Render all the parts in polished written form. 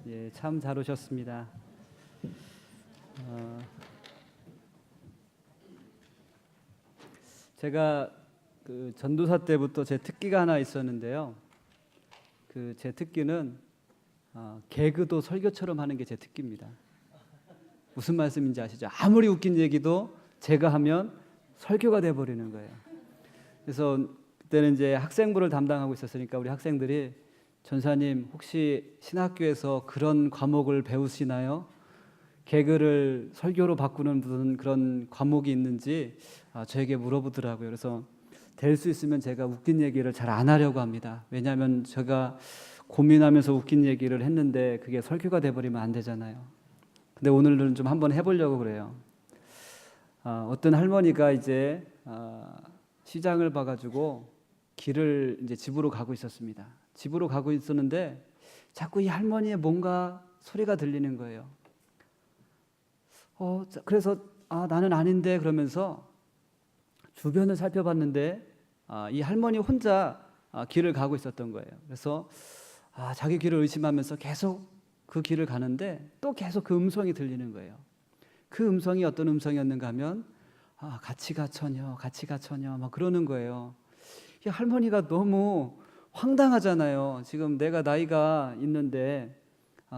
예, 참 잘 오셨습니다. 제가 그 전도사 때부터 제 특기가 하나 있었는데요. 그 제 특기는 개그도 설교처럼 하는 게 제 특기입니다. 무슨 말씀인지 아시죠? 아무리 웃긴 얘기도 제가 하면 설교가 돼 버리는 거예요. 그래서 그때는 이제 학생부를 담당하고 있었으니까 우리 학생들이 전사님 혹시 신학교에서 그런 과목을 배우시나요? 개그를 설교로 바꾸는 무슨 그런 과목이 있는지 저에게 물어보더라고요. 그래서 될 수 있으면 제가 웃긴 얘기를 잘 안 하려고 합니다. 왜냐하면 제가 고민하면서 웃긴 얘기를 했는데 그게 설교가 돼버리면 안 되잖아요. 근데 오늘은 좀 한번 해보려고 그래요. 어떤 할머니가 이제 시장을 봐가지고 길을 이제 집으로 가고 있었습니다. 집으로 가고 있었는데 자꾸 이 할머니의 뭔가 소리가 들리는 거예요. 그래서 나는 아닌데 그러면서 주변을 살펴봤는데 이 할머니 혼자 길을 가고 있었던 거예요. 그래서 자기 길을 의심하면서 계속 그 길을 가는데 또 계속 그 음성이 들리는 거예요. 그 음성이 어떤 음성이었는가 하면 같이 가 처녀, 같이 가 처녀 막 그러는 거예요. 이 할머니가 너무 황당하잖아요. 지금 내가 나이가 있는데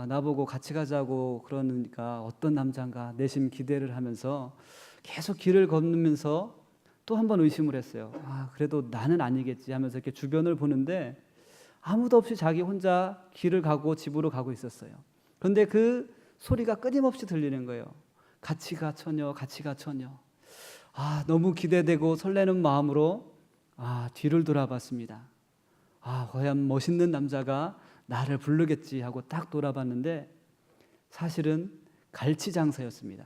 나보고 같이 가자고 그러니까 어떤 남자인가 내심 기대를 하면서 계속 길을 건너면서 또 한 번 의심을 했어요. 그래도 나는 아니겠지 하면서 이렇게 주변을 보는데 아무도 없이 자기 혼자 길을 가고 집으로 가고 있었어요. 그런데 그 소리가 끊임없이 들리는 거예요. 같이 가 처녀, 같이 가 처녀. 너무 기대되고 설레는 마음으로 뒤를 돌아봤습니다. 과연 멋있는 남자가 나를 부르겠지 하고 딱 돌아봤는데 사실은 갈치 장사였습니다.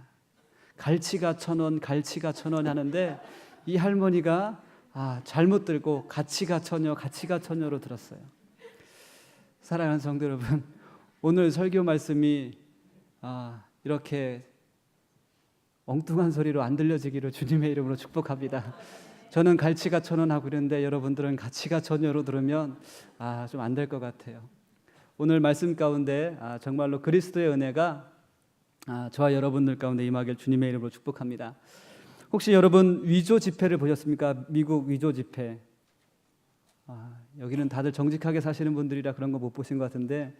갈치가 1,000원, 갈치가 1,000원 하는데 이 할머니가 잘못 들고 같이가 처녀, 같이가 처녀로 들었어요. 사랑하는 성도 여러분, 오늘 설교 말씀이 이렇게 엉뚱한 소리로 안 들려지기를 주님의 이름으로 축복합니다. 저는 갈치가 1,000원 하고 있는데 여러분들은 같이가 처녀로 들으면 좀 안 될 것 같아요. 오늘 말씀 가운데 정말로 그리스도의 은혜가 저와 여러분들 가운데 임하길 주님의 이름으로 축복합니다. 혹시 여러분 위조 지폐를 보셨습니까? 미국 위조 지폐. 여기는 다들 정직하게 사시는 분들이라 그런 거 못 보신 것 같은데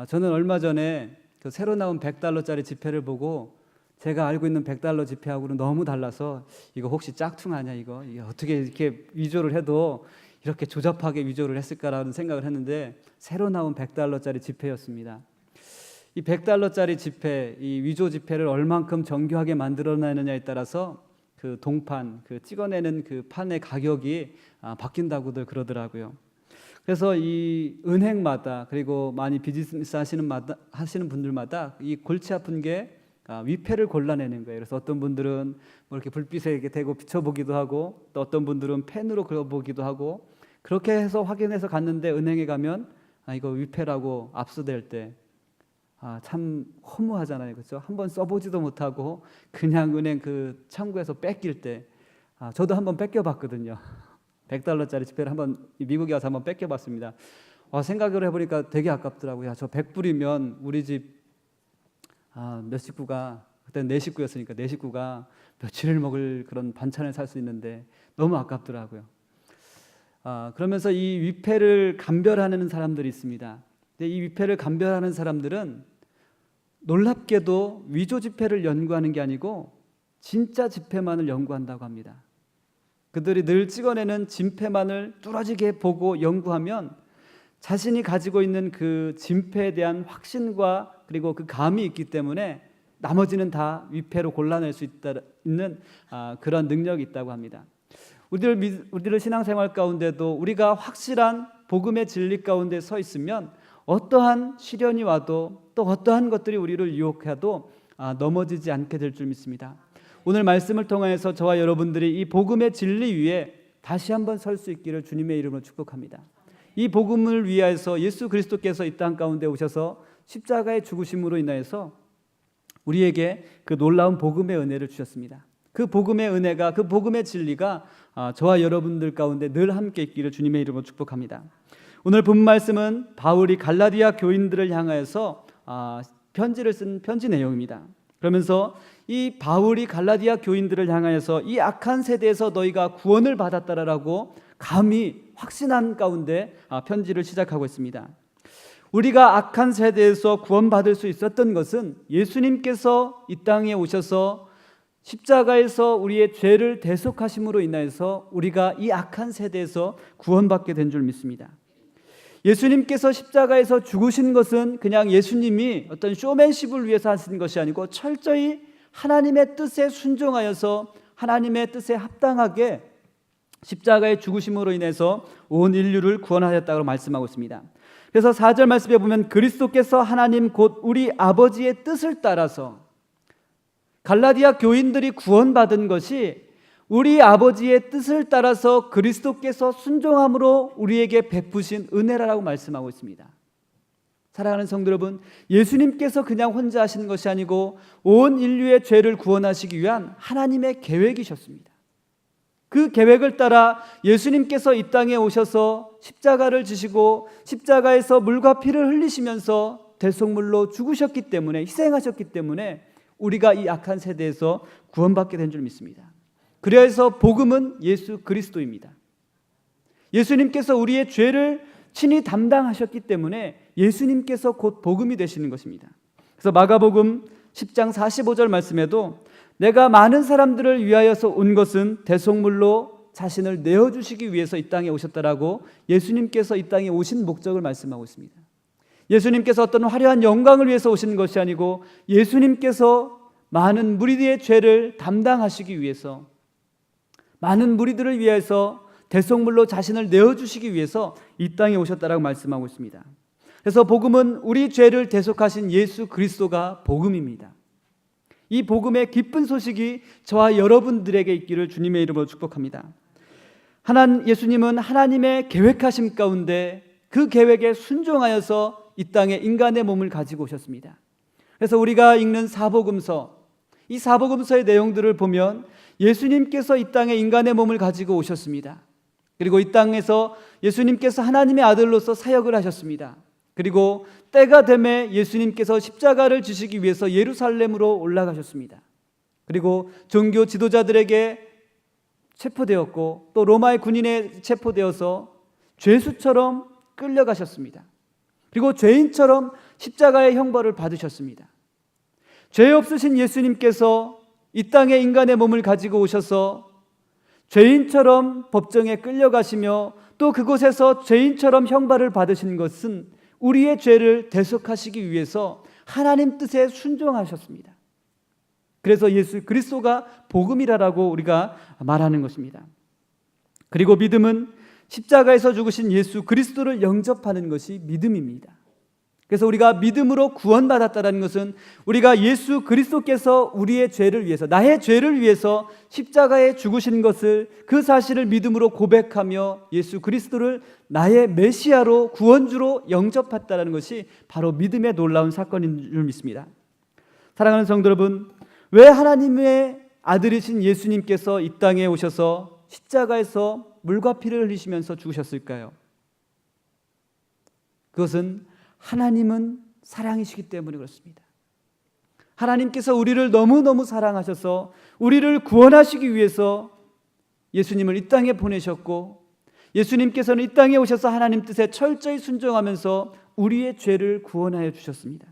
저는 얼마 전에 그 새로 나온 $100짜리 지폐를 보고 제가 알고 있는 $100 지폐하고는 너무 달라서 이거 혹시 짝퉁 아니야 이거 어떻게 이렇게 위조를 해도 이렇게 조잡하게 위조를 했을까라는 생각을 했는데 새로 나온 $100짜리 지폐였습니다. 이 $100짜리 지폐, 이 위조 지폐를 얼만큼 정교하게 만들어내느냐에 따라서 그 동판, 그 찍어내는 그 판의 가격이 바뀐다고들 그러더라고요. 그래서 이 은행마다 그리고 많이 비즈니스 하시는 분들마다 이 골치 아픈 게 위패를 골라내는 거예요. 그래서 어떤 분들은 뭐 이렇게 불빛에 이렇게 대고 비춰보기도 하고 또 어떤 분들은 펜으로 그려보기도 하고 그렇게 해서 확인해서 갔는데 은행에 가면 이거 위패라고 압수될 때 참 허무하잖아요. 그렇죠? 한번 써보지도 못하고 그냥 은행 그 창구에서 뺏길 때 저도 한번 뺏겨봤거든요. $100짜리 지폐를 한번 미국에 와서 한번 뺏겨봤습니다. 생각을 해보니까 되게 아깝더라고요. 저 100불이면 우리 집 몇 식구가 그때는 4식구였으니까 4식구가 며칠을 먹을 그런 반찬을 살 수 있는데 너무 아깝더라고요. 그러면서 이 위패를 감별하는 사람들이 있습니다. 근데 이 위패를 감별하는 사람들은 놀랍게도 위조 지폐를 연구하는 게 아니고 진짜 지폐만을 연구한다고 합니다. 그들이 늘 찍어내는 진폐만을 뚫어지게 보고 연구하면 자신이 가지고 있는 그 진폐에 대한 확신과 그리고 그 감이 있기 때문에 나머지는 다 위패로 골라낼 수 있는 그런 능력이 있다고 합니다. 우리들 신앙생활 가운데도 우리가 확실한 복음의 진리 가운데 서 있으면 어떠한 시련이 와도 또 어떠한 것들이 우리를 유혹해도 넘어지지 않게 될 줄 믿습니다. 오늘 말씀을 통해서 저와 여러분들이 이 복음의 진리 위에 다시 한번 설 수 있기를 주님의 이름으로 축복합니다. 이 복음을 위하여서 예수 그리스도께서 이 땅 가운데 오셔서 십자가의 죽으심으로 인하여서 우리에게 그 놀라운 복음의 은혜를 주셨습니다. 그 복음의 은혜가, 그 복음의 진리가 저와 여러분들 가운데 늘 함께 있기를 주님의 이름으로 축복합니다. 오늘 본 말씀은 바울이 갈라디아 교인들을 향하여서 편지를 쓴 편지 내용입니다. 그러면서 이 바울이 갈라디아 교인들을 향하여서 이 악한 세대에서 너희가 구원을 받았다라고 감히 확신한 가운데 편지를 시작하고 있습니다. 우리가 악한 세대에서 구원받을 수 있었던 것은 예수님께서 이 땅에 오셔서 십자가에서 우리의 죄를 대속하심으로 인하여서 우리가 이 악한 세대에서 구원받게 된 줄 믿습니다. 예수님께서 십자가에서 죽으신 것은 그냥 예수님이 어떤 쇼맨십을 위해서 하신 것이 아니고 철저히 하나님의 뜻에 순종하여서 하나님의 뜻에 합당하게 십자가의 죽으심으로 인해서 온 인류를 구원하셨다고 말씀하고 있습니다. 그래서 4절 말씀에 보면 그리스도께서 하나님 곧 우리 아버지의 뜻을 따라서, 갈라디아 교인들이 구원받은 것이 우리 아버지의 뜻을 따라서 그리스도께서 순종함으로 우리에게 베푸신 은혜라고 말씀하고 있습니다. 사랑하는 성도 여러분, 예수님께서 그냥 혼자 하시는 것이 아니고 온 인류의 죄를 구원하시기 위한 하나님의 계획이셨습니다. 그 계획을 따라 예수님께서 이 땅에 오셔서 십자가를 지시고 십자가에서 물과 피를 흘리시면서 대속물로 죽으셨기 때문에, 희생하셨기 때문에 우리가 이 악한 세대에서 구원받게 된 줄 믿습니다. 그래서 복음은 예수 그리스도입니다. 예수님께서 우리의 죄를 친히 담당하셨기 때문에 예수님께서 곧 복음이 되시는 것입니다. 그래서 마가복음 10장 45절 말씀에도 내가 많은 사람들을 위하여서 온 것은 대속물로 자신을 내어주시기 위해서 이 땅에 오셨다라고 예수님께서 이 땅에 오신 목적을 말씀하고 있습니다. 예수님께서 어떤 화려한 영광을 위해서 오신 것이 아니고 예수님께서 많은 무리들의 죄를 담당하시기 위해서, 많은 무리들을 위해서 대속물로 자신을 내어주시기 위해서 이 땅에 오셨다라고 말씀하고 있습니다. 그래서 복음은 우리 죄를 대속하신 예수 그리스도가 복음입니다. 이 복음의 기쁜 소식이 저와 여러분들에게 있기를 주님의 이름으로 축복합니다. 예수님은 하나님의 계획하심 가운데 그 계획에 순종하여서 이 땅에 인간의 몸을 가지고 오셨습니다. 그래서 우리가 읽는 사복음서, 이 사복음서의 내용들을 보면 예수님께서 이 땅에 인간의 몸을 가지고 오셨습니다. 그리고 이 땅에서 예수님께서 하나님의 아들로서 사역을 하셨습니다. 그리고 때가 되매 예수님께서 십자가를 지시기 위해서 예루살렘으로 올라가셨습니다. 그리고 종교 지도자들에게 체포되었고 또 로마의 군인에 체포되어서 죄수처럼 끌려가셨습니다. 그리고 죄인처럼 십자가의 형벌을 받으셨습니다. 죄 없으신 예수님께서 이 땅에 인간의 몸을 가지고 오셔서 죄인처럼 법정에 끌려가시며 또 그곳에서 죄인처럼 형벌을 받으신 것은 우리의 죄를 대속하시기 위해서 하나님 뜻에 순종하셨습니다. 그래서 예수 그리스도가 복음이라고 우리가 말하는 것입니다. 그리고 믿음은 십자가에서 죽으신 예수 그리스도를 영접하는 것이 믿음입니다. 그래서 우리가 믿음으로 구원받았다는 것은 우리가 예수 그리스도께서 우리의 죄를 위해서, 나의 죄를 위해서 십자가에 죽으신 것을, 그 사실을 믿음으로 고백하며 예수 그리스도를 나의 메시아로, 구원주로 영접했다는 것이 바로 믿음의 놀라운 사건인 줄 믿습니다. 사랑하는 성도 여러분, 왜 하나님의 아들이신 예수님께서 이 땅에 오셔서 십자가에서 물과 피를 흘리시면서 죽으셨을까요? 그것은 하나님은 사랑이시기 때문에 그렇습니다. 하나님께서 우리를 너무너무 사랑하셔서 우리를 구원하시기 위해서 예수님을 이 땅에 보내셨고, 예수님께서는 이 땅에 오셔서 하나님 뜻에 철저히 순종하면서 우리의 죄를 구원하여 주셨습니다.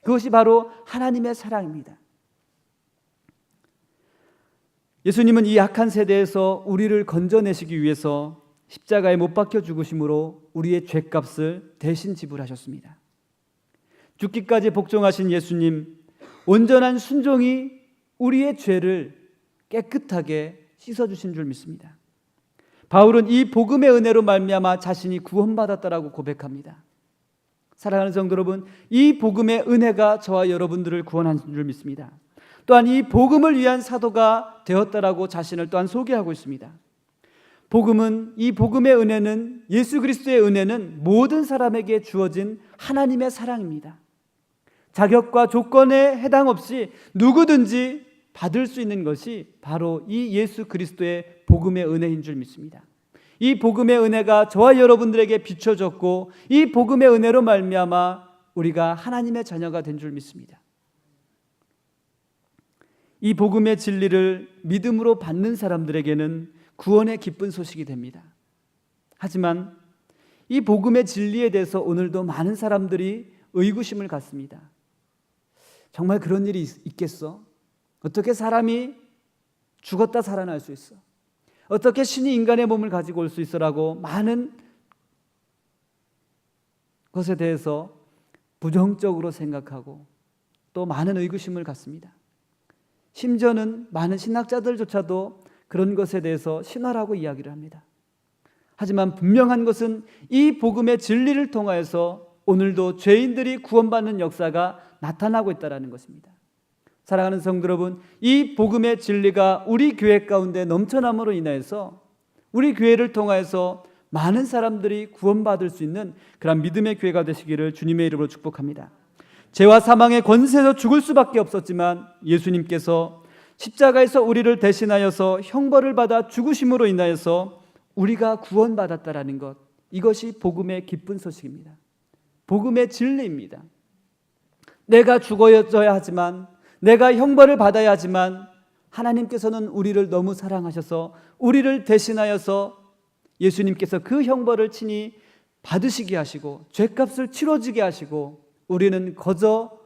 그것이 바로 하나님의 사랑입니다. 예수님은 이 악한 세대에서 우리를 건져내시기 위해서 십자가에 못 박혀 죽으심으로 우리의 죄값을 대신 지불하셨습니다. 죽기까지 복종하신 예수님, 온전한 순종이 우리의 죄를 깨끗하게 씻어주신 줄 믿습니다. 바울은 이 복음의 은혜로 말미암아 자신이 구원받았다라고 고백합니다. 사랑하는 성도 여러분, 이 복음의 은혜가 저와 여러분들을 구원한 줄 믿습니다. 또한 이 복음을 위한 사도가 되었다라고 자신을 또한 소개하고 있습니다. 복음은, 이 복음의 은혜는, 예수 그리스도의 은혜는 모든 사람에게 주어진 하나님의 사랑입니다. 자격과 조건에 해당 없이 누구든지 받을 수 있는 것이 바로 이 예수 그리스도의 복음의 은혜인 줄 믿습니다. 이 복음의 은혜가 저와 여러분들에게 비춰졌고 이 복음의 은혜로 말미암아 우리가 하나님의 자녀가 된 줄 믿습니다. 이 복음의 진리를 믿음으로 받는 사람들에게는 구원의 기쁜 소식이 됩니다. 하지만 이 복음의 진리에 대해서 오늘도 많은 사람들이 의구심을 갖습니다. 정말 그런 일이 있겠어? 어떻게 사람이 죽었다 살아날 수 있어? 어떻게 신이 인간의 몸을 가지고 올 수 있어라고 많은 것에 대해서 부정적으로 생각하고 또 많은 의구심을 갖습니다. 심지어는 많은 신학자들조차도 그런 것에 대해서 신화라고 이야기를 합니다. 하지만 분명한 것은 이 복음의 진리를 통하여서 오늘도 죄인들이 구원받는 역사가 나타나고 있다는 것입니다. 사랑하는 성도 여러분, 이 복음의 진리가 우리 교회 가운데 넘쳐남으로 인하여서 우리 교회를 통하여서 많은 사람들이 구원받을 수 있는 그런 믿음의 교회가 되시기를 주님의 이름으로 축복합니다. 죄와 사망의 권세에서 죽을 수밖에 없었지만 예수님께서 십자가에서 우리를 대신하여서 형벌을 받아 죽으심으로 인하여서 우리가 구원받았다라는 것, 이것이 복음의 기쁜 소식입니다. 복음의 진리입니다. 내가 죽어야 하지만, 내가 형벌을 받아야 하지만 하나님께서는 우리를 너무 사랑하셔서 우리를 대신하여서 예수님께서 그 형벌을 친히 받으시게 하시고 죄값을 치러지게 하시고 우리는 거저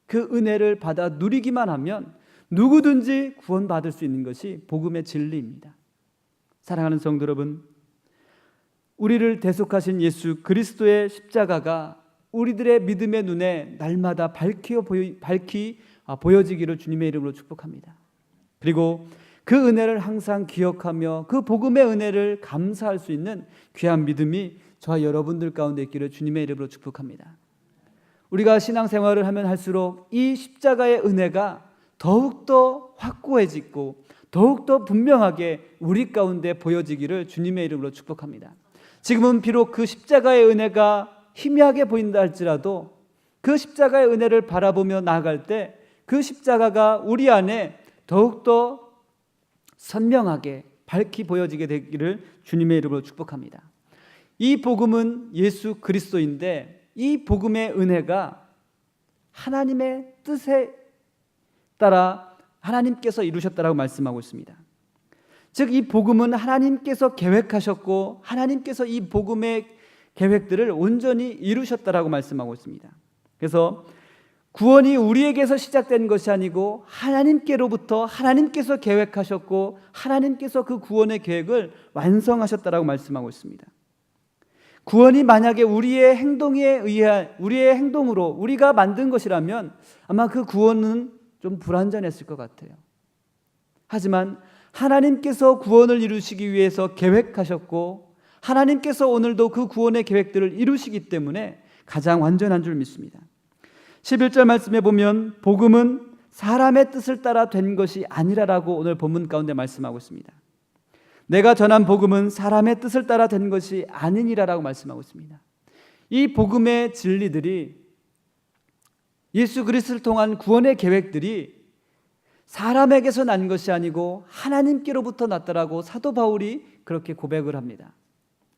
그 은혜를 받아 누리기만 하면 누구든지 구원받을 수 있는 것이 복음의 진리입니다. 사랑하는 성도 여러분, 우리를 대속하신 예수 그리스도의 십자가가 우리들의 믿음의 눈에 날마다 밝히 보여지기를 주님의 이름으로 축복합니다. 그리고 그 은혜를 항상 기억하며 그 복음의 은혜를 감사할 수 있는 귀한 믿음이 저와 여러분들 가운데 있기를 주님의 이름으로 축복합니다. 우리가 신앙생활을 하면 할수록 이 십자가의 은혜가 더욱더 확고해지고 더욱더 분명하게 우리 가운데 보여지기를 주님의 이름으로 축복합니다. 지금은 비록 그 십자가의 은혜가 희미하게 보인다 할지라도 그 십자가의 은혜를 바라보며 나아갈 때 그 십자가가 우리 안에 더욱더 선명하게 밝히 보여지게 되기를 주님의 이름으로 축복합니다. 이 복음은 예수 그리스도인데 이 복음의 은혜가 하나님의 뜻에 따라 하나님께서 이루셨다라고 말씀하고 있습니다. 즉 이 복음은 하나님께서 계획하셨고 하나님께서 이 복음의 계획들을 온전히 이루셨다라고 말씀하고 있습니다. 그래서 구원이 우리에게서 시작된 것이 아니고 하나님께로부터 하나님께서 계획하셨고 하나님께서 그 구원의 계획을 완성하셨다라고 말씀하고 있습니다. 구원이 만약에 우리의 행동으로 우리가 만든 것이라면 아마 그 구원은 좀 불완전했을 것 같아요. 하지만 하나님께서 구원을 이루시기 위해서 계획하셨고 하나님께서 오늘도 그 구원의 계획들을 이루시기 때문에 가장 완전한 줄 믿습니다. 11절 말씀에 보면 복음은 사람의 뜻을 따라 된 것이 아니라라고 오늘 본문 가운데 말씀하고 있습니다. 내가 전한 복음은 사람의 뜻을 따라 된 것이 아니니라라고 말씀하고 있습니다. 이 복음의 진리들이 예수 그리스도를 통한 구원의 계획들이 사람에게서 난 것이 아니고 하나님께로부터 났다라고 사도 바울이 그렇게 고백을 합니다.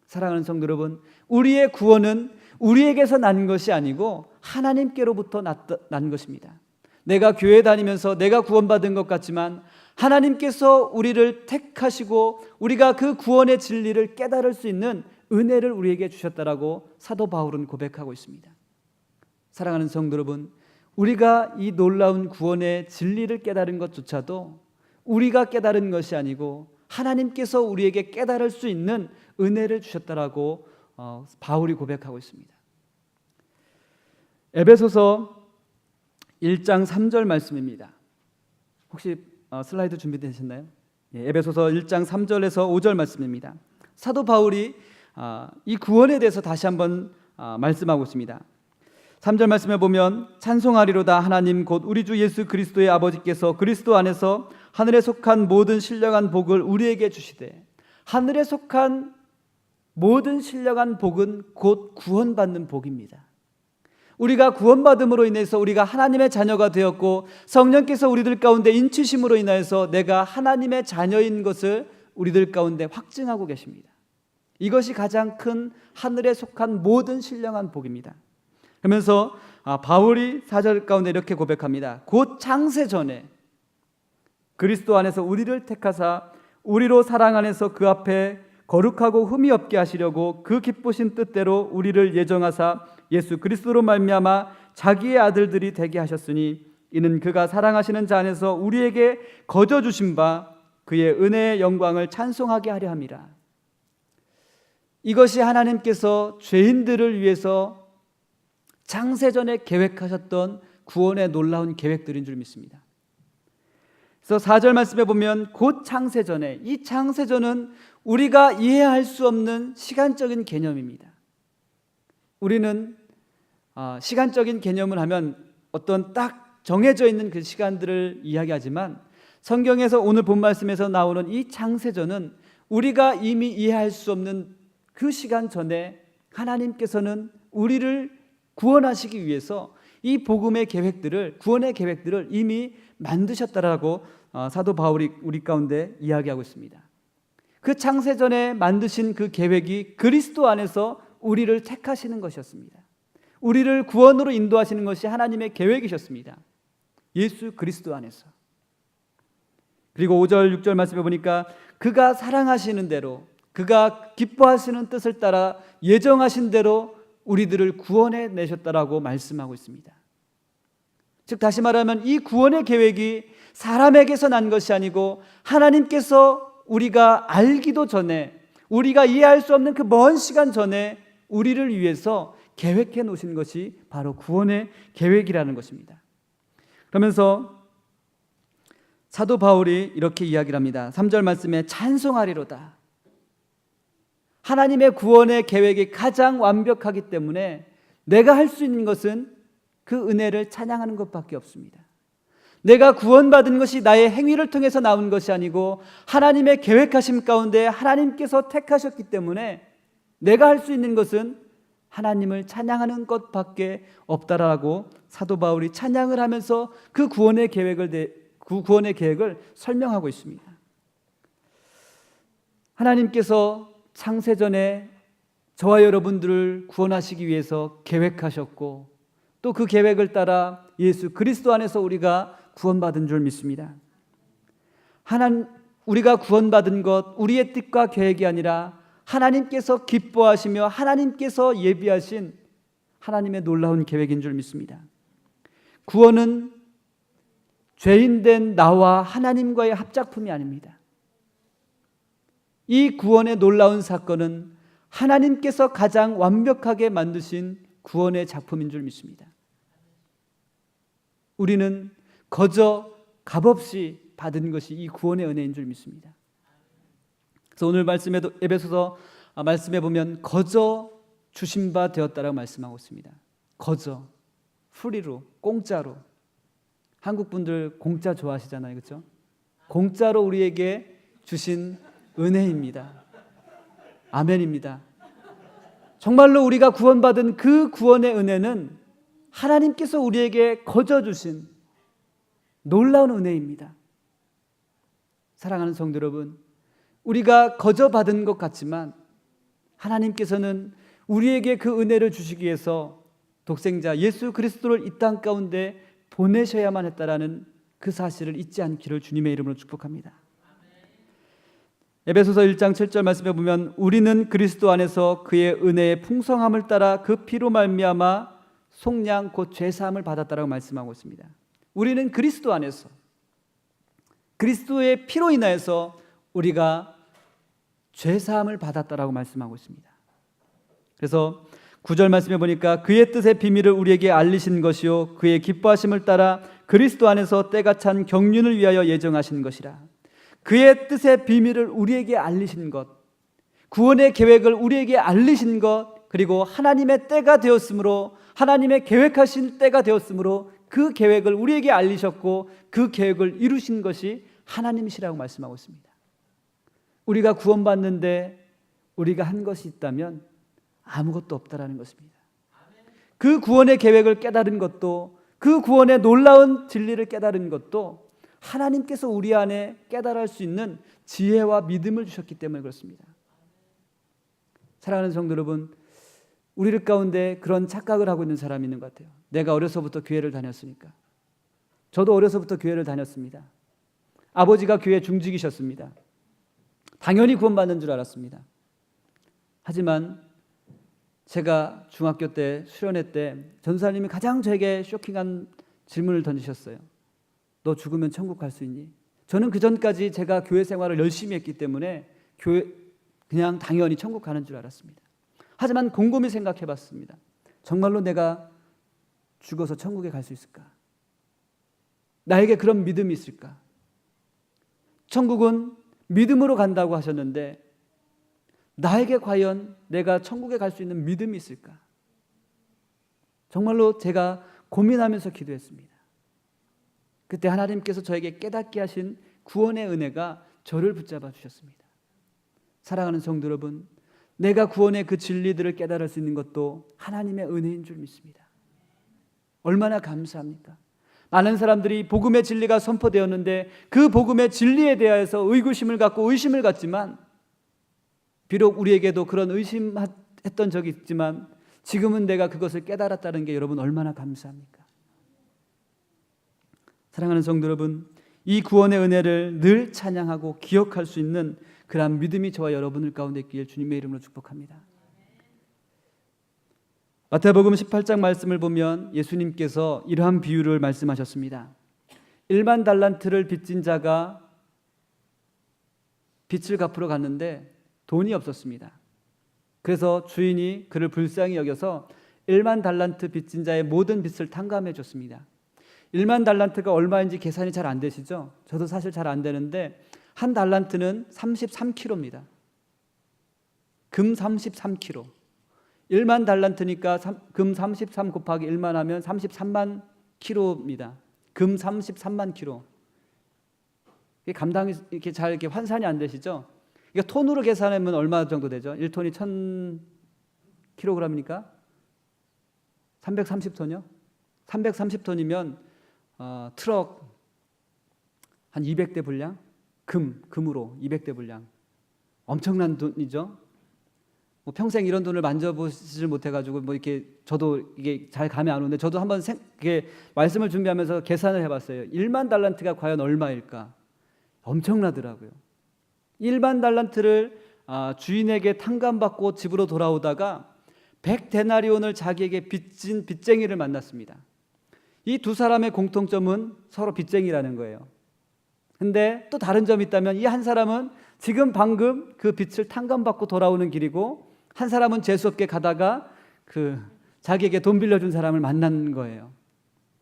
사랑하는 성도 여러분, 우리의 구원은 우리에게서 난 것이 아니고 하나님께로부터 난 것입니다. 내가 교회 다니면서 내가 구원받은 것 같지만 하나님께서 우리를 택하시고 우리가 그 구원의 진리를 깨달을 수 있는 은혜를 우리에게 주셨다라고 사도 바울은 고백하고 있습니다. 사랑하는 성도 여러분, 우리가 이 놀라운 구원의 진리를 깨달은 것조차도 우리가 깨달은 것이 아니고 하나님께서 우리에게 깨달을 수 있는 은혜를 주셨다라고 바울이 고백하고 있습니다. 에베소서 1장 3절 말씀입니다. 혹시 슬라이드 준비되셨나요? 에베소서 1장 3절에서 5절 말씀입니다. 사도 바울이 이 구원에 대해서 다시 한번 말씀하고 있습니다. 3절 말씀에 보면 찬송하리로다 하나님 곧 우리 주 예수 그리스도의 아버지께서 그리스도 안에서 하늘에 속한 모든 신령한 복을 우리에게 주시되, 하늘에 속한 모든 신령한 복은 곧 구원받는 복입니다. 우리가 구원받음으로 인해서 우리가 하나님의 자녀가 되었고 성령께서 우리들 가운데 인치심으로 인하여서 내가 하나님의 자녀인 것을 우리들 가운데 확증하고 계십니다. 이것이 가장 큰 하늘에 속한 모든 신령한 복입니다. 그러면서 바울이 4절 가운데 이렇게 고백합니다. 곧 창세 전에 그리스도 안에서 우리를 택하사 우리로 사랑 안에서 그 앞에 거룩하고 흠이 없게 하시려고 그 기쁘신 뜻대로 우리를 예정하사 예수 그리스도로 말미암아 자기의 아들들이 되게 하셨으니 이는 그가 사랑하시는 자 안에서 우리에게 거저 주신 바 그의 은혜의 영광을 찬송하게 하려 함이라. 이것이 하나님께서 죄인들을 위해서 창세전에 계획하셨던 구원의 놀라운 계획들인 줄 믿습니다. 그래서 4절 말씀에 보면 곧 창세전에, 이 창세전은 우리가 이해할 수 없는 시간적인 개념입니다. 우리는 시간적인 개념을 하면 어떤 딱 정해져 있는 그 시간들을 이야기하지만 성경에서 오늘 본 말씀에서 나오는 이 창세전은 우리가 이미 이해할 수 없는 그 시간 전에 하나님께서는 우리를 구원하시기 위해서 이 복음의 계획들을, 구원의 계획들을 이미 만드셨다라고 사도 바울이 우리 가운데 이야기하고 있습니다. 그 창세전에 만드신 그 계획이 그리스도 안에서 우리를 택하시는 것이었습니다. 우리를 구원으로 인도하시는 것이 하나님의 계획이셨습니다. 예수 그리스도 안에서. 그리고 5절 6절 말씀해 보니까 그가 사랑하시는 대로, 그가 기뻐하시는 뜻을 따라 예정하신 대로 우리들을 구원해 내셨다라고 말씀하고 있습니다. 즉 다시 말하면 이 구원의 계획이 사람에게서 난 것이 아니고 하나님께서 우리가 알기도 전에, 우리가 이해할 수 없는 그 먼 시간 전에 우리를 위해서 계획해 놓으신 것이 바로 구원의 계획이라는 것입니다. 그러면서 사도 바울이 이렇게 이야기를 합니다. 3절 말씀에 찬송하리로다. 하나님의 구원의 계획이 가장 완벽하기 때문에 내가 할 수 있는 것은 그 은혜를 찬양하는 것밖에 없습니다. 내가 구원받은 것이 나의 행위를 통해서 나온 것이 아니고 하나님의 계획하심 가운데 하나님께서 택하셨기 때문에 내가 할 수 있는 것은 하나님을 찬양하는 것밖에 없다라고 사도 바울이 찬양을 하면서 그 구원의 계획을 설명하고 있습니다. 하나님께서 창세전에 저와 여러분들을 구원하시기 위해서 계획하셨고 또 그 계획을 따라 예수 그리스도 안에서 우리가 구원받은 줄 믿습니다. 우리가 구원받은 것, 우리의 뜻과 계획이 아니라 하나님께서 기뻐하시며 하나님께서 예비하신 하나님의 놀라운 계획인 줄 믿습니다. 구원은 죄인된 나와 하나님과의 합작품이 아닙니다. 이 구원의 놀라운 사건은 하나님께서 가장 완벽하게 만드신 구원의 작품인 줄 믿습니다. 우리는 거저 값없이 받은 것이 이 구원의 은혜인 줄 믿습니다. 그래서 오늘 말씀에도 에베소서 말씀해 보면 거저 주신 바 되었다라고 말씀하고 있습니다. 거저, 프리로, 공짜로. 한국 분들 공짜 좋아하시잖아요, 그렇죠? 공짜로 우리에게 주신 은혜입니다. 아멘입니다. 정말로 우리가 구원받은 그 구원의 은혜는 하나님께서 우리에게 거저 주신 놀라운 은혜입니다. 사랑하는 성도 여러분, 우리가 거저 받은 것 같지만 하나님께서는 우리에게 그 은혜를 주시기 위해서 독생자 예수 그리스도를 이 땅 가운데 보내셔야만 했다라는 그 사실을 잊지 않기를 주님의 이름으로 축복합니다. 에베소서 1장 7절 말씀에 보면 우리는 그리스도 안에서 그의 은혜의 풍성함을 따라 그 피로 말미암아 속량 곧 죄사함을 받았다라고 말씀하고 있습니다. 우리는 그리스도 안에서 그리스도의 피로 인하여서 우리가 죄사함을 받았다라고 말씀하고 있습니다. 그래서 9절 말씀해 보니까 그의 뜻의 비밀을 우리에게 알리신 것이요 그의 기뻐하심을 따라 그리스도 안에서 때가 찬 경륜을 위하여 예정하신 것이라. 그의 뜻의 비밀을 우리에게 알리신 것, 구원의 계획을 우리에게 알리신 것, 그리고 하나님의 때가 되었으므로 하나님의 계획하신 때가 되었으므로 그 계획을 우리에게 알리셨고 그 계획을 이루신 것이 하나님이시라고 말씀하고 있습니다. 우리가 구원받는데 우리가 한 것이 있다면 아무것도 없다라는 것입니다. 그 구원의 계획을 깨달은 것도, 그 구원의 놀라운 진리를 깨달은 것도 하나님께서 우리 안에 깨달을 수 있는 지혜와 믿음을 주셨기 때문에 그렇습니다. 사랑하는 성도 여러분, 우리들 가운데 그런 착각을 하고 있는 사람이 있는 것 같아요. 내가 어려서부터 교회를 다녔으니까. 저도 어려서부터 교회를 다녔습니다. 아버지가 교회 중직이셨습니다. 당연히 구원받는 줄 알았습니다. 하지만 제가 중학교 때 수련회 때 전사님이 가장 저에게 쇼킹한 질문을 던지셨어요. 너 죽으면 천국 갈 수 있니? 저는 그 전까지 제가 교회 생활을 열심히 했기 때문에 그냥 당연히 천국 가는 줄 알았습니다. 하지만 곰곰이 생각해 봤습니다. 정말로 내가 죽어서 천국에 갈 수 있을까? 나에게 그런 믿음이 있을까? 천국은 믿음으로 간다고 하셨는데 나에게 과연 내가 천국에 갈 수 있는 믿음이 있을까? 정말로 제가 고민하면서 기도했습니다. 그때 하나님께서 저에게 깨닫게 하신 구원의 은혜가 저를 붙잡아 주셨습니다. 사랑하는 성도 여러분, 내가 구원의 그 진리들을 깨달을 수 있는 것도 하나님의 은혜인 줄 믿습니다. 얼마나 감사합니까? 많은 사람들이 복음의 진리가 선포되었는데 그 복음의 진리에 대하여서 의구심을 갖고 의심을 갖지만, 비록 우리에게도 그런 의심했던 적이 있지만 지금은 내가 그것을 깨달았다는 게 여러분 얼마나 감사합니까? 사랑하는 성도 여러분, 이 구원의 은혜를 늘 찬양하고 기억할 수 있는 그러한 믿음이 저와 여러분들 가운데 있기를 주님의 이름으로 축복합니다. 마태복음 18장 말씀을 보면 예수님께서 이러한 비유를 말씀하셨습니다. 1만 달란트를 빚진 자가 빚을 갚으러 갔는데 돈이 없었습니다. 그래서 주인이 그를 불쌍히 여겨서 1만 달란트 빚진 자의 모든 빚을 탕감해 줬습니다. 1만 달란트가 얼마인지 계산이 잘 안 되시죠? 저도 사실 잘 안 되는데 한 달란트는 33kg입니다. 금 33kg. 1만 달란트니까 금 33 곱하기 1만 하면 33만 kg입니다. 금 33만 kg. 이게 감당이 이렇게 잘 이렇게 환산이 안 되시죠? 이게 톤으로 계산하면 얼마 정도 되죠? 1톤이 1000kg이니까 330톤이요? 330톤이면 트럭 한 200대 분량? 금으로 200대 분량. 엄청난 돈이죠. 뭐 평생 이런 돈을 만져보지를 못해가지고 뭐 이렇게 저도 이게 잘 감이 안 오는데 저도 한번 이렇게 말씀을 준비하면서 계산을 해봤어요. 1만 달란트가 과연 얼마일까? 엄청나더라고요. 1만 달란트를 주인에게 탕감받고 집으로 돌아오다가 100데나리온을 자기에게 빚진 빚쟁이를 만났습니다. 이 두 사람의 공통점은 서로 빚쟁이라는 거예요. 근데 또 다른 점이 있다면 이 한 사람은 지금 방금 그 빚을 탕감받고 돌아오는 길이고 한 사람은 재수없게 가다가 자기에게 돈 빌려준 사람을 만난 거예요.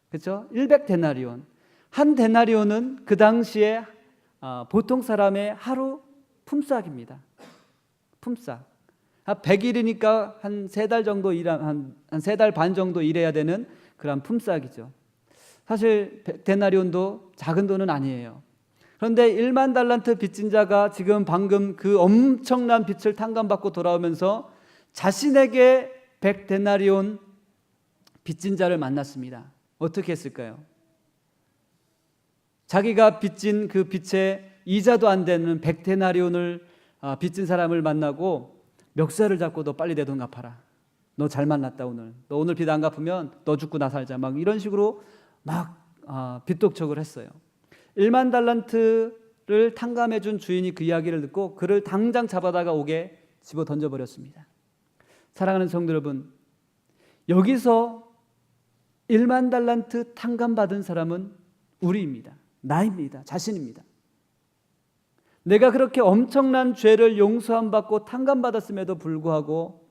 그렇죠? 100데나리온. 한 데나리온은 그 당시에 보통 사람의 하루 품삯입니다. 품삯. 100일이니까 한 3달 정도 한 3달 반 정도 일해야 되는 그런 품삯이죠. 사실 데나리온도 작은 돈은 아니에요. 그런데 1만 달란트 빚진 자가 지금 방금 그 엄청난 빚을 탕감받고 돌아오면서 자신에게 100데나리온 빚진 자를 만났습니다. 어떻게 했을까요? 자기가 빚진 그 빚의 이자도 안 되는 100데나리온을 빚진 사람을 만나고 멱살을 잡고 너 빨리 내 돈 갚아라. 너 잘 만났다 오늘. 너 오늘 빚 안 갚으면 너 죽고 나 살자. 막 이런 식으로 막 빚독촉을 했어요. 1만 달란트를 탕감해 준 주인이 그 이야기를 듣고 그를 당장 잡아다가 옥에 집어 던져버렸습니다. 사랑하는 성도 여러분, 여기서 1만 달란트 탕감받은 사람은 우리입니다. 나입니다. 자신입니다. 내가 그렇게 엄청난 죄를 용서함 받고 탕감받았음에도 불구하고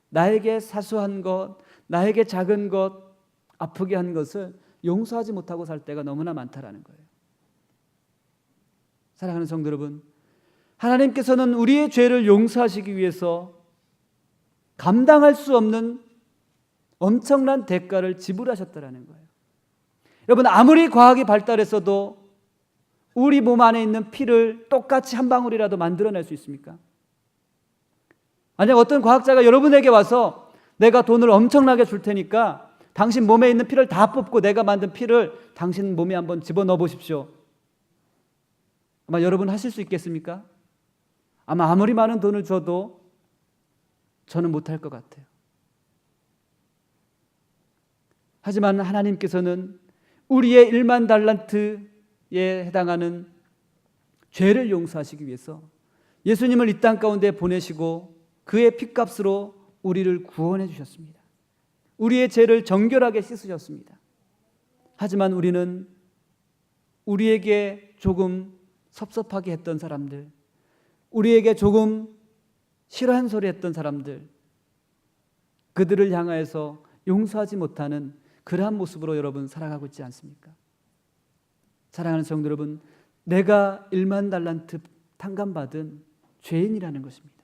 나에게 사소한 것, 나에게 작은 것, 아프게 한 것을 용서하지 못하고 살 때가 너무나 많다라는 거예요. 사랑하는 성도 여러분, 하나님께서는 우리의 죄를 용서하시기 위해서 감당할 수 없는 엄청난 대가를 지불하셨다라는 거예요. 여러분, 아무리 과학이 발달했어도 우리 몸 안에 있는 피를 똑같이 한 방울이라도 만들어낼 수 있습니까? 만약 어떤 과학자가 여러분에게 와서 내가 돈을 엄청나게 줄 테니까 당신 몸에 있는 피를 다 뽑고 내가 만든 피를 당신 몸에 한번 집어넣어 보십시오. 아마 여러분 하실 수 있겠습니까? 아마 아무리 많은 돈을 줘도 저는 못할 것 같아요. 하지만 하나님께서는 우리의 1만 달란트에 해당하는 죄를 용서하시기 위해서 예수님을 이 땅 가운데 보내시고 그의 핏값으로 우리를 구원해 주셨습니다. 우리의 죄를 정결하게 씻으셨습니다. 하지만 우리는 우리에게 조금 섭섭하게 했던 사람들, 우리에게 조금 싫어한 소리 했던 사람들, 그들을 향하여서 용서하지 못하는 그러한 모습으로 여러분 살아가고 있지 않습니까? 사랑하는 성도 여러분, 내가 1만 달란트 탕감받은 죄인이라는 것입니다.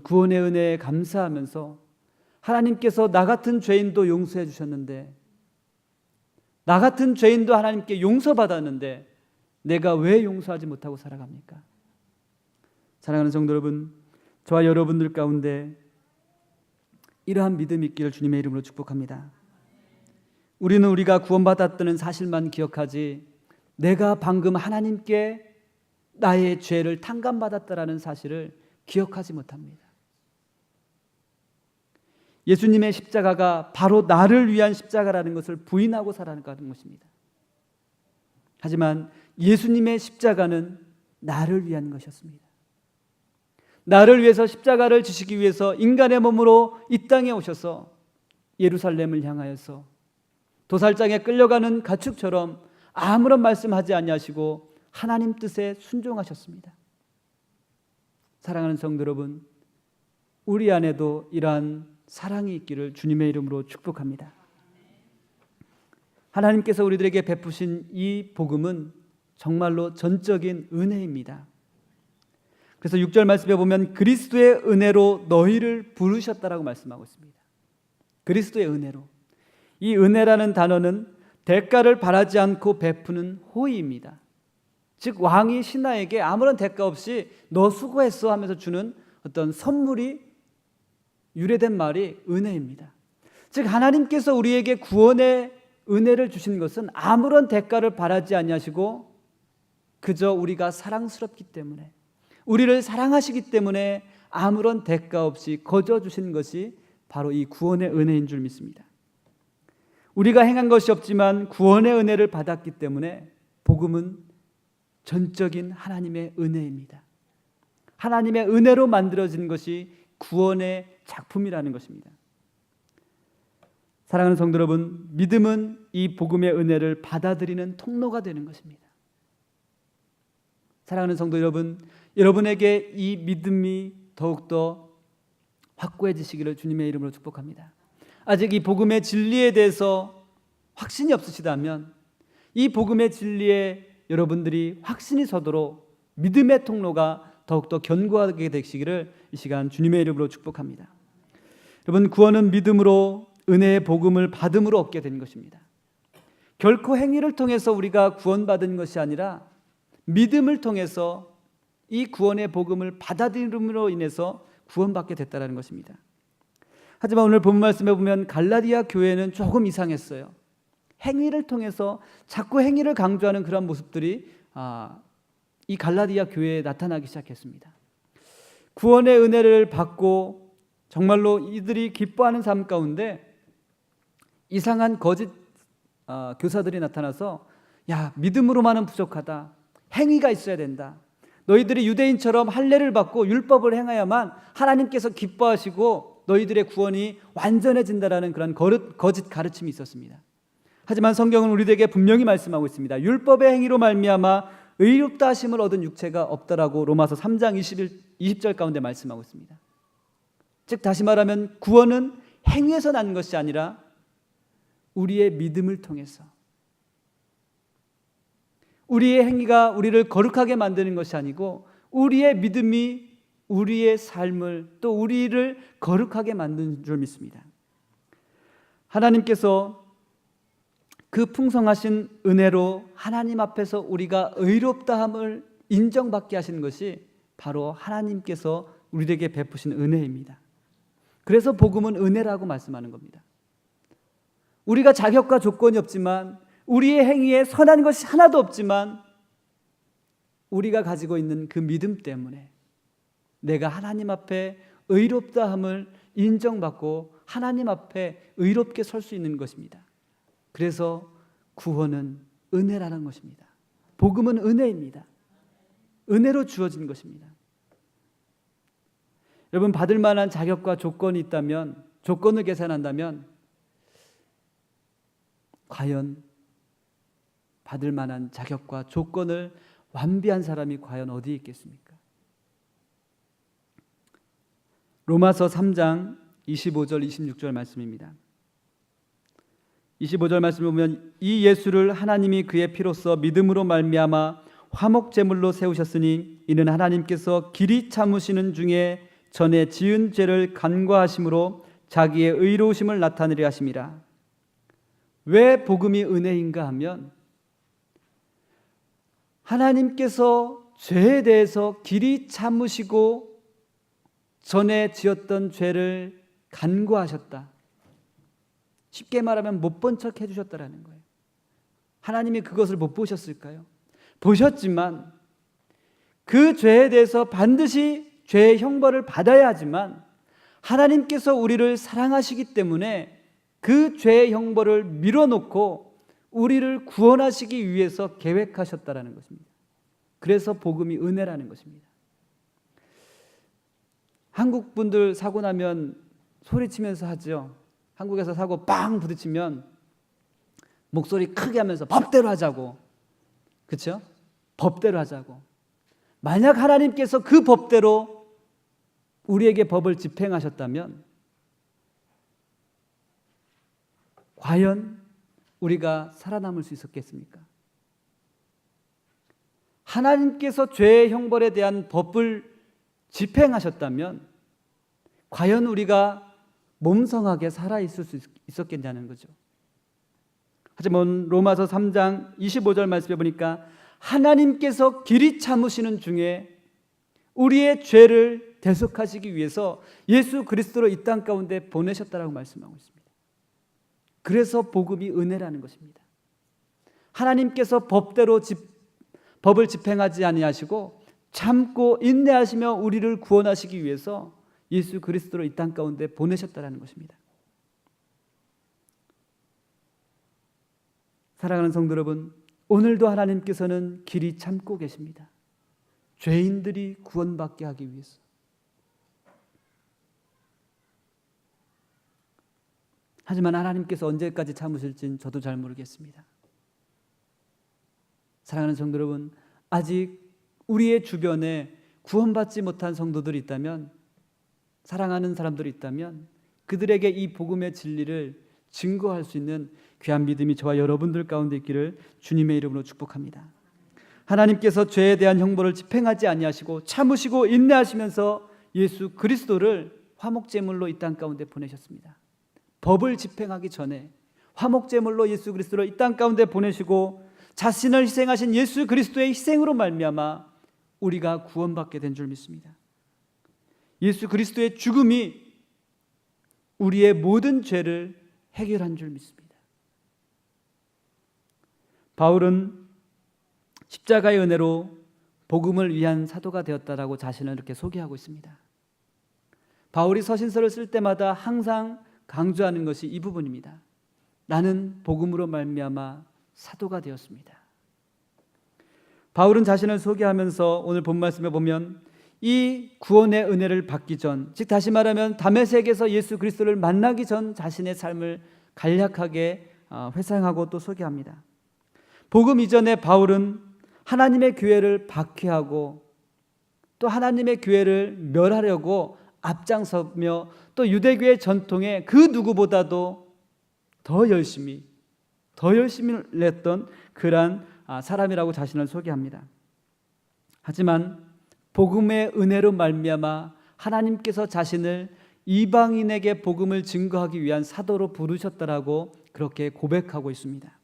구원의 은혜에 감사하면서 하나님께서 나 같은 죄인도 용서해 주셨는데, 나 같은 죄인도 하나님께 용서받았는데 내가 왜 용서하지 못하고 살아갑니까? 사랑하는 성도 여러분, 저와 여러분들 가운데 이러한 믿음이 있기를 주님의 이름으로 축복합니다. 우리는 우리가 구원받았다는 사실만 기억하지 내가 방금 하나님께 나의 죄를 탕감받았다라는 사실을 기억하지 못합니다. 예수님의 십자가가 바로 나를 위한 십자가라는 것을 부인하고 살아가는 것입니다. 하지만 예수님의 십자가는 나를 위한 것이었습니다. 나를 위해서 십자가를 지시기 위해서 인간의 몸으로 이 땅에 오셔서 예루살렘을 향하여서 도살장에 끌려가는 가축처럼 아무런 말씀하지 아니하시고 하나님 뜻에 순종하셨습니다. 사랑하는 성도 여러분, 우리 안에도 이러한 사랑이 있기를 주님의 이름으로 축복합니다. 하나님께서 우리들에게 베푸신 이 복음은 정말로 전적인 은혜입니다. 그래서 6절 말씀에 보면 그리스도의 은혜로 너희를 부르셨다라고 말씀하고 있습니다. 그리스도의 은혜로. 이 은혜라는 단어는 대가를 바라지 않고 베푸는 호의입니다. 즉 왕이 신하에게 아무런 대가 없이 너 수고했어 하면서 주는 어떤 선물이 유래된 말이 은혜입니다. 즉 하나님께서 우리에게 구원의 은혜를 주신 것은 아무런 대가를 바라지 아니하시고 그저 우리가 사랑스럽기 때문에, 우리를 사랑하시기 때문에 아무런 대가 없이 거저 주신 것이 바로 이 구원의 은혜인 줄 믿습니다. 우리가 행한 것이 없지만 구원의 은혜를 받았기 때문에 복음은 전적인 하나님의 은혜입니다. 하나님의 은혜로 만들어진 것이 구원의 작품이라는 것입니다. 사랑하는 성도 여러분, 믿음은 이 복음의 은혜를 받아들이는 통로가 되는 것입니다. 사랑하는 성도 여러분, 여러분에게 이 믿음이 더욱더 확고해지시기를 주님의 이름으로 축복합니다. 아직 이 복음의 진리에 대해서 확신이 없으시다면 이 복음의 진리에 여러분들이 확신이 서도록 믿음의 통로가 더욱더 견고하게 되시기를 이 시간 주님의 이름으로 축복합니다. 여러분, 구원은 믿음으로 은혜의 복음을 받음으로 얻게 된 것입니다. 결코 행위를 통해서 우리가 구원받은 것이 아니라 믿음을 통해서 이 구원의 복음을 받아들임으로 인해서 구원받게 됐다는 것입니다. 하지만 오늘 본 말씀에 보면 갈라디아 교회는 조금 이상했어요. 행위를 통해서 자꾸 행위를 강조하는 그런 모습들이 이 갈라디아 교회에 나타나기 시작했습니다. 구원의 은혜를 받고 정말로 이들이 기뻐하는 삶 가운데 이상한 거짓 교사들이 나타나서 야, 믿음으로만은 부족하다. 행위가 있어야 된다. 너희들이 유대인처럼 할례를 받고 율법을 행해야만 하나님께서 기뻐하시고 너희들의 구원이 완전해진다라는 그런 거짓 가르침이 있었습니다. 하지만 성경은 우리에게 분명히 말씀하고 있습니다. 율법의 행위로 말미암아 의롭다 하심을 얻은 육체가 없다라고 로마서 3장 20절 가운데 말씀하고 있습니다. 즉 다시 말하면 구원은 행위에서 난 것이 아니라 우리의 믿음을 통해서, 우리의 행위가 우리를 거룩하게 만드는 것이 아니고 우리의 믿음이 우리의 삶을 또 우리를 거룩하게 만드는 줄 믿습니다. 하나님께서 그 풍성하신 은혜로 하나님 앞에서 우리가 의롭다함을 인정받게 하시는 것이 바로 하나님께서 우리에게 베푸신 은혜입니다. 그래서 복음은 은혜라고 말씀하는 겁니다. 우리가 자격과 조건이 없지만, 우리의 행위에 선한 것이 하나도 없지만 우리가 가지고 있는 그 믿음 때문에 내가 하나님 앞에 의롭다함을 인정받고 하나님 앞에 의롭게 설 수 있는 것입니다. 그래서 구원은 은혜라는 것입니다. 복음은 은혜입니다. 은혜로 주어진 것입니다. 여러분, 받을 만한 자격과 조건이 있다면, 조건을 계산한다면 과연 받을 만한 자격과 조건을 완비한 사람이 과연 어디에 있겠습니까? 로마서 3장 25절 26절 말씀입니다. 25절 말씀을 보면 이 예수를 하나님이 그의 피로써 믿음으로 말미암아 화목제물로 세우셨으니 이는 하나님께서 길이 참으시는 중에 전에 지은 죄를 간과하심으로 자기의 의로우심을 나타내려 하심이라. 왜 복음이 은혜인가 하면 하나님께서 죄에 대해서 길이 참으시고 전에 지었던 죄를 간과하셨다. 쉽게 말하면 못 본 척 해주셨다라는 거예요. 하나님이 그것을 못 보셨을까요? 보셨지만 그 죄에 대해서 반드시 죄의 형벌을 받아야 하지만 하나님께서 우리를 사랑하시기 때문에 그 죄의 형벌을 밀어놓고 우리를 구원하시기 위해서 계획하셨다라는 것입니다. 그래서 복음이 은혜라는 것입니다. 한국 분들 사고 나면 소리치면서 하죠. 한국에서 사고 빵 부딪히면 목소리 크게 하면서 법대로 하자고. 그렇죠? 법대로 하자고. 만약 하나님께서 그 법대로 우리에게 법을 집행하셨다면 과연 우리가 살아남을 수 있었겠습니까? 하나님께서 죄의 형벌에 대한 법을 집행하셨다면 과연 우리가 몸성하게 살아있을 수 있었겠냐는 거죠. 하지만 로마서 3장 25절 말씀해 보니까 하나님께서 길이 참으시는 중에 우리의 죄를 대속하시기 위해서 예수 그리스도를 이 땅 가운데 보내셨다라고 말씀하고 있습니다. 그래서 복음이 은혜라는 것입니다. 하나님께서 법대로 법을 집행하지 아니하시고 참고 인내하시며 우리를 구원하시기 위해서 예수 그리스도를 이 땅 가운데 보내셨다라는 것입니다. 사랑하는 성도 여러분, 오늘도 하나님께서는 길이 참고 계십니다. 죄인들이 구원받게 하기 위해서. 하지만 하나님께서 언제까지 참으실지는 저도 잘 모르겠습니다. 사랑하는 성도 여러분, 아직 우리의 주변에 구원받지 못한 성도들이 있다면, 사랑하는 사람들이 있다면 그들에게 이 복음의 진리를 증거할 수 있는 귀한 믿음이 저와 여러분들 가운데 있기를 주님의 이름으로 축복합니다. 하나님께서 죄에 대한 형벌을 집행하지 아니하시고 참으시고 인내하시면서 예수 그리스도를 화목제물로 이 땅 가운데 보내셨습니다. 법을 집행하기 전에 화목제물로 예수 그리스도를 이 땅 가운데 보내시고 자신을 희생하신 예수 그리스도의 희생으로 말미암아 우리가 구원받게 된 줄 믿습니다. 예수 그리스도의 죽음이 우리의 모든 죄를 해결한 줄 믿습니다. 바울은 십자가의 은혜로 복음을 위한 사도가 되었다라고 자신을 이렇게 소개하고 있습니다. 바울이 서신서를 쓸 때마다 항상 강조하는 것이 이 부분입니다. 나는 복음으로 말미암아 사도가 되었습니다. 바울은 자신을 소개하면서 오늘 본 말씀에 보면 이 구원의 은혜를 받기 전, 즉 다시 말하면 다메섹에서 예수 그리스도를 만나기 전 자신의 삶을 간략하게 회상하고 또 소개합니다. 복음 이전에 바울은 하나님의 교회를 박해하고 또 하나님의 교회를 멸하려고 앞장서며 또 유대교의 전통에 그 누구보다도 더 열심히 냈던 그러한 사람이라고 자신을 소개합니다. 하지만 복음의 은혜로 말미암아 하나님께서 자신을 이방인에게 복음을 증거하기 위한 사도로 부르셨다라고 그렇게 고백하고 있습니다.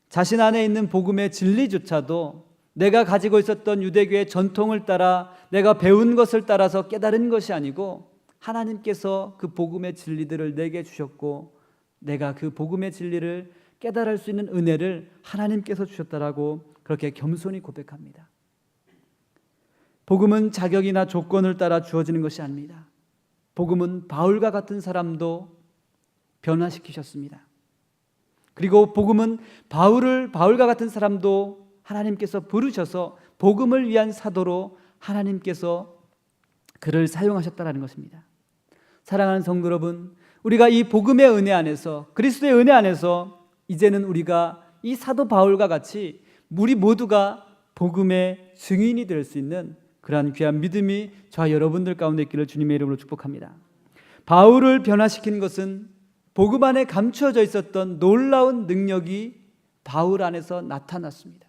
자신 안에 있는 복음의 진리조차도 내가 가지고 있었던 유대교의 전통을 따라 내가 배운 것을 따라서 깨달은 것이 아니고 하나님께서 그 복음의 진리들을 내게 주셨고 내가 그 복음의 진리를 깨달을 수 있는 은혜를 하나님께서 주셨다라고 그렇게 겸손히 고백합니다. 복음은 자격이나 조건을 따라 주어지는 것이 아닙니다. 복음은 바울과 같은 사람도 변화시키셨습니다. 그리고 복음은 바울과 같은 사람도 하나님께서 부르셔서 복음을 위한 사도로 하나님께서 그를 사용하셨다는 것입니다. 사랑하는 성도 여러분, 우리가 이 복음의 은혜 안에서, 그리스도의 은혜 안에서 이제는 우리가 이 사도 바울과 같이 우리 모두가 복음의 증인이 될 수 있는 그러한 귀한 믿음이 저와 여러분들 가운데 있기를 주님의 이름으로 축복합니다. 바울을 변화시킨 것은 복음 안에 감추어져 있었던 놀라운 능력이 바울 안에서 나타났습니다.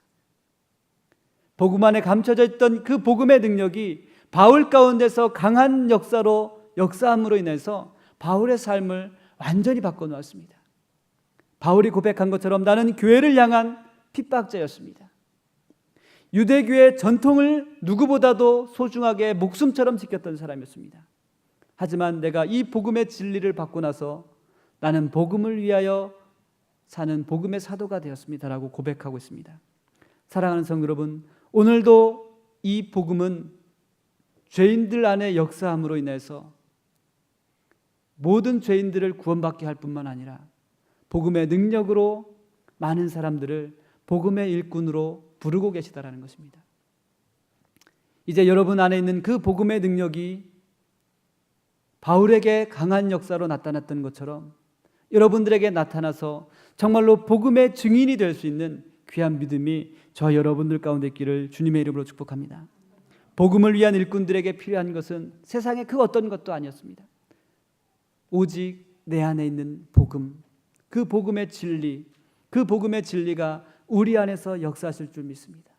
복음 안에 감춰져 있던 그 복음의 능력이 바울 가운데서 강한 역사함으로 인해서 바울의 삶을 완전히 바꿔놓았습니다. 바울이 고백한 것처럼 나는 교회를 향한 핍박자였습니다. 유대교의 전통을 누구보다도 소중하게 목숨처럼 지켰던 사람이었습니다. 하지만 내가 이 복음의 진리를 받고 나서 나는 복음을 위하여 사는 복음의 사도가 되었습니다라고 고백하고 있습니다. 사랑하는 성도 여러분, 오늘도 이 복음은 죄인들 안에 역사함으로 인해서 모든 죄인들을 구원받게 할 뿐만 아니라 복음의 능력으로 많은 사람들을 복음의 일꾼으로 부르고 계시다라는 것입니다. 이제 여러분 안에 있는 그 복음의 능력이 바울에게 강한 역사로 나타났던 것처럼 여러분들에게 나타나서 정말로 복음의 증인이 될 수 있는 귀한 믿음이 저 여러분들 가운데 있기를 주님의 이름으로 축복합니다. 복음을 위한 일꾼들에게 필요한 것은 세상의 그 어떤 것도 아니었습니다. 오직 내 안에 있는 복음, 그 복음의 진리, 그 복음의 진리가 우리 안에서 역사하실 줄 믿습니다.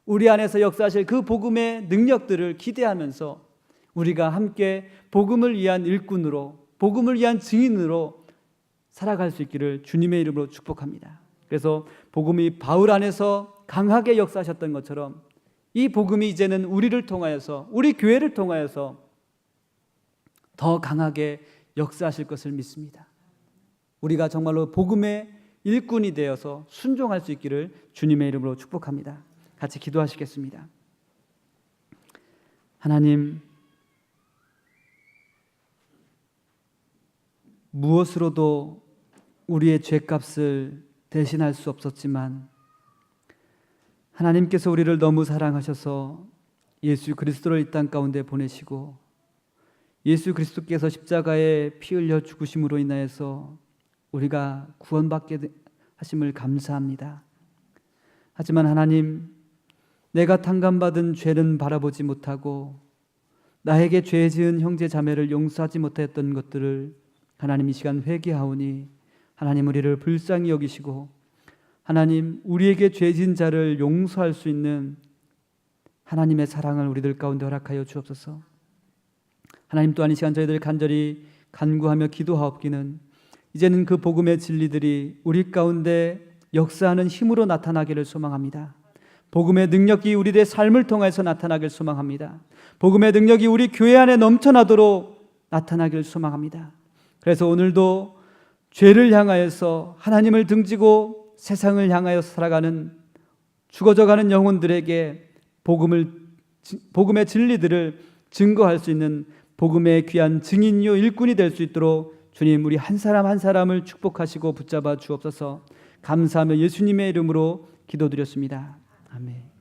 우리 안에서 역사하실 그 복음의 능력들을 기대하면서 우리가 함께 복음을 위한 일꾼으로, 복음을 위한 증인으로 살아갈 수 있기를 주님의 이름으로 축복합니다. 그래서 복음이 바울 안에서 강하게 역사하셨던 것처럼 이 복음이 이제는 우리를 통하여서, 우리 교회를 통하여서 더 강하게 역사하실 것을 믿습니다. 우리가 정말로 복음의 일꾼이 되어서 순종할 수 있기를 주님의 이름으로 축복합니다. 같이 기도하시겠습니다. 하나님, 무엇으로도 우리의 죄값을 대신할 수 없었지만 하나님께서 우리를 너무 사랑하셔서 예수 그리스도를 이 땅 가운데 보내시고 예수 그리스도께서 십자가에 피 흘려 죽으심으로 인하여서 우리가 구원받게 하심을 감사합니다. 하지만 하나님, 내가 탕감받은 죄는 바라보지 못하고 나에게 죄 지은 형제 자매를 용서하지 못했던 것들을 하나님 이 시간 회개하오니 하나님 우리를 불쌍히 여기시고 하나님 우리에게 죄 지은 자를 용서할 수 있는 하나님의 사랑을 우리들 가운데 허락하여 주옵소서. 하나님 또한 이 시간 저희들 간절히 간구하며 기도하옵기는 이제는 그 복음의 진리들이 우리 가운데 역사하는 힘으로 나타나기를 소망합니다. 복음의 능력이 우리들의 삶을 통해서 나타나기를 소망합니다. 복음의 능력이 우리 교회 안에 넘쳐나도록 나타나기를 소망합니다. 그래서 오늘도 죄를 향하여서 하나님을 등지고 세상을 향하여 살아가는 죽어져가는 영혼들에게 복음의 진리들을 증거할 수 있는 복음의 귀한 증인요 일꾼이 될 수 있도록 주님 우리 한 사람 한 사람을 축복하시고 붙잡아 주옵소서. 감사하며 예수님의 이름으로 기도드렸습니다. 아멘.